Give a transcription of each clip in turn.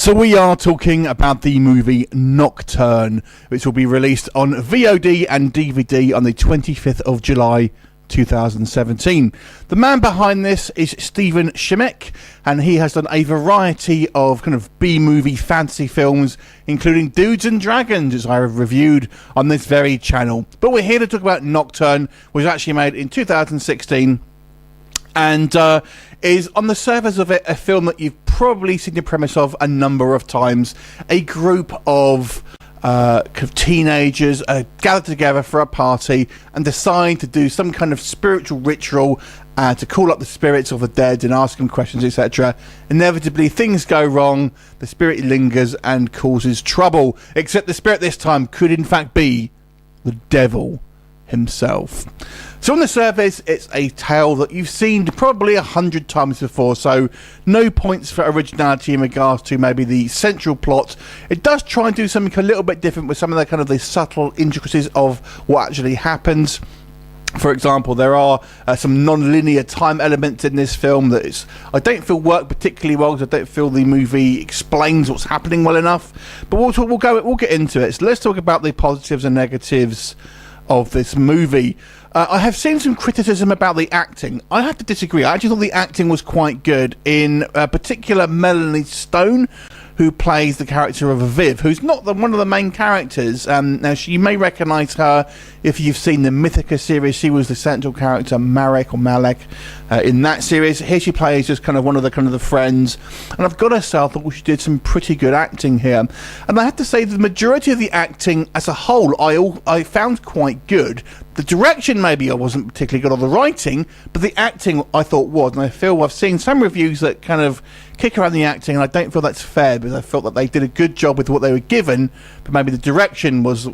So we are talking about the movie Nocturne, which will be released on VOD and DVD on the 25th of July 2017. The man behind this is Shimek, and he has done a variety of kind of B-movie fantasy films, including Dudes and Dragons, as I have reviewed on this very channel. But we're here to talk about Nocturne, which was actually made in 2016, and is, on the surface of it, a film that you've probably seen the premise of a number of times. A group of kind of teenagers gather together for a party and decide to do some kind of spiritual ritual to call up the spirits of the dead and ask them questions, etc. Inevitably, things go wrong, the spirit lingers and causes trouble, except the spirit this time could in fact be the devil himself. So on the surface, it's a tale that you've seen probably 100 times before, so no points for originality in regards to maybe the central plot. It does try and do something a little bit different with some of the kind of the subtle intricacies of what actually happens. For example, there are some non-linear time elements in this film that I don't feel work particularly well, because I don't feel the movie explains what's happening well enough. But we'll get into it. So let's talk about the positives and negatives of this movie. I have seen some criticism about the acting. I have to disagree. I actually thought the acting was quite good, in particular Melanie Stone, who plays the character of Viv, who's not one of the main characters. Now, you may recognise her if you've seen the Mythica series. She was the central character, Malek, in that series. Here she plays just kind of one of the friends. And I've got to say, I thought she did some pretty good acting here. And I have to say, the majority of the acting as a whole, I found quite good. The direction maybe I wasn't particularly good on the writing, but the acting I thought was. And I feel I've seen some reviews that kind of kick around the acting, and I don't feel that's fair, because I felt that they did a good job with what they were given, but maybe the direction was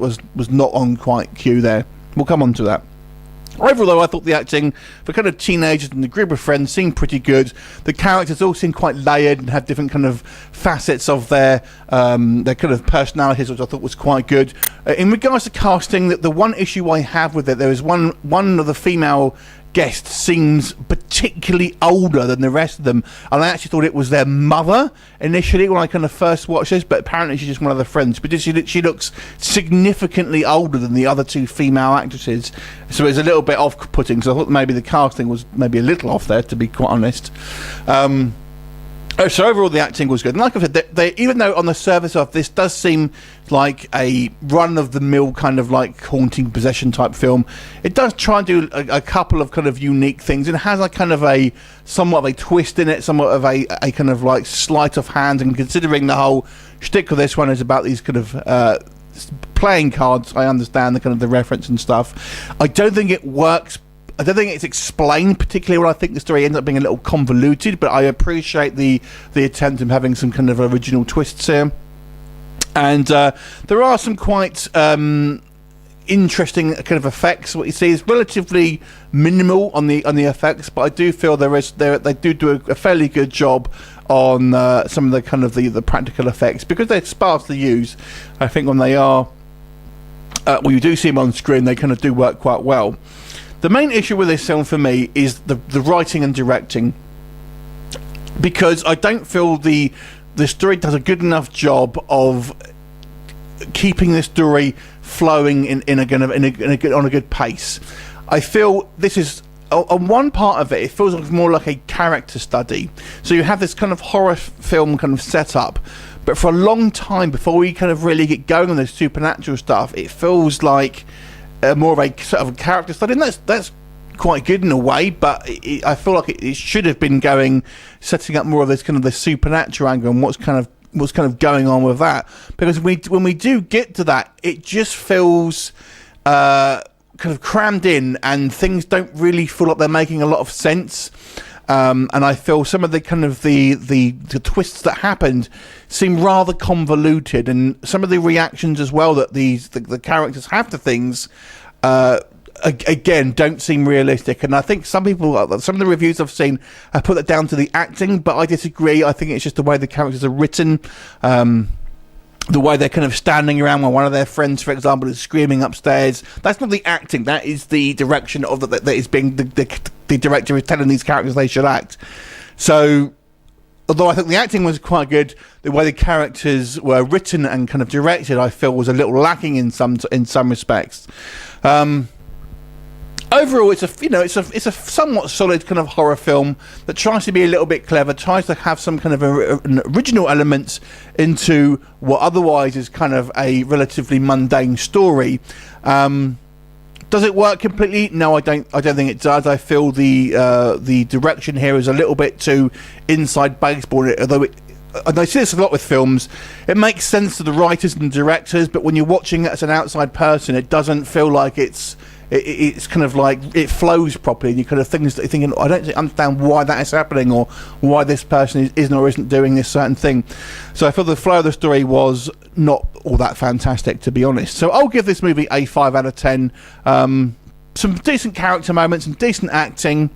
not on quite cue there. We'll come on to that. Overall, though, I thought the acting for kind of teenagers and the group of friends seemed pretty good. The characters all seemed quite layered and had different kind of facets of their kind of personalities, which I thought was quite good. In regards to casting, the one issue I have with it, there is one of the female guest seems particularly older than the rest of them, and I actually thought it was their mother initially when I kind of first watched this, but apparently she's just one of the friends. But she looks significantly older than the other two female actresses, so it's a little bit off-putting. So I thought maybe the casting was maybe a little off there, to be quite honest. So overall, the acting was good. And like I said, even though on the surface of this does seem like a run-of-the-mill kind of like haunting possession type film, it does try and do a couple of kind of unique things. It has a kind of somewhat of a twist in it, somewhat of a kind of like sleight of hand. And considering the whole shtick of this one is about these kind of playing cards, I understand the kind of the reference and stuff. I don't think it works. I don't think it's explained particularly well. I think the story ends up being a little convoluted, but I appreciate the attempt of having some kind of original twists here. And there are some quite interesting kind of effects. What you see is relatively minimal on the effects, but I do feel they do a fairly good job on some of the kind of the practical effects, because they're sparsely used. I think when they are, when you do see them on screen, they kind of do work quite well. The main issue with this film for me is the writing and directing, because I don't feel the story does a good enough job of keeping the story flowing on a good pace. I feel this is, on one part of it feels like more like a character study. So you have this kind of horror film kind of setup, but for a long time before we kind of really get going on this supernatural stuff, it feels like more of a sort of a character study, and that's quite good in a way, but I feel like it should have been setting up more of this kind of the supernatural angle and what's kind of going on with that, because when we do get to that, it just feels kind of crammed in, and things don't really feel like they're making a lot of sense. And I feel some of the kind of the twists that happened seem rather convoluted, and some of the reactions as well that the characters have to things again don't seem realistic. And I think some of the reviews I've seen have put that down to the acting, but I disagree. I think it's just the way the characters are written. The way they're kind of standing around when one of their friends, for example, is screaming upstairs. That's not the acting. That is the direction of that is being the director is telling these characters they should act. So although I think the acting was quite good, the way the characters were written and kind of directed, I feel, was a little lacking in some respects. Overall, it's a somewhat solid kind of horror film that tries to be a little bit clever, tries to have some kind of an original elements into what otherwise is kind of a relatively mundane story. Does it work completely? No, I don't think it does. I feel the direction here is a little bit too inside baseball, although and I see this a lot with films. It makes sense to the writers and directors, but when you're watching it as an outside person, it doesn't feel like it's kind of like it flows properly, and you kind of thinking, I don't understand why that is happening, or why this person isn't or isn't doing this certain thing. So I feel the flow of the story was not all that fantastic, to be honest. So I'll give this movie a 5 out of 10. Some decent character moments, some decent acting.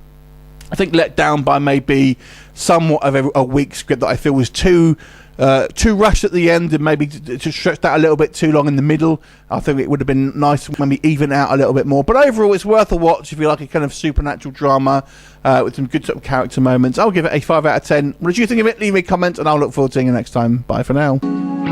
I think let down by maybe somewhat of a weak script that I feel was too rushed at the end, and maybe to stretch that a little bit too long in the middle. I think it would have been nice to maybe even out a little bit more. But overall, it's worth a watch if you like a kind of supernatural drama with some good sort of character moments. I'll give it a 5 out of 10. What did you think of it? Leave me a comment, and I'll look forward to seeing you next time. Bye for now.